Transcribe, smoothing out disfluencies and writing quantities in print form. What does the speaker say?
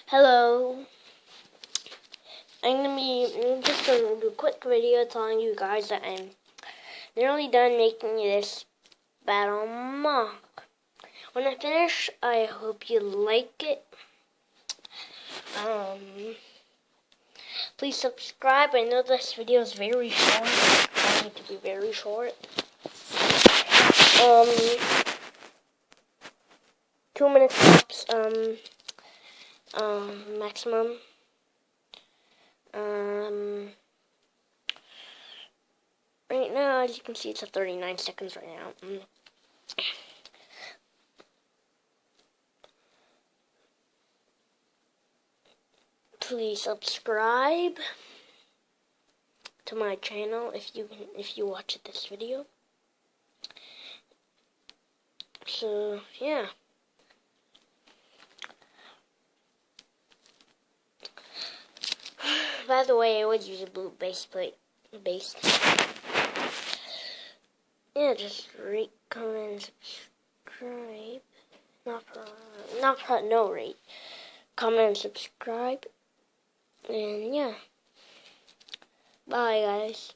Hello. I'm gonna be just gonna do a quick video telling you guys that I'm nearly done making this battle mock. When I finish, I hope you like it. Please subscribe. I know this video is very short. I need to be very short. 2 minutes tops. Maximum. Right now, as you can see, it's at 39 seconds right now. Please subscribe to my channel if you watch this video. So yeah. By the way, I would use a blue base. Yeah, just rate, comment, subscribe. No rate. Comment and subscribe. And yeah. Bye, guys.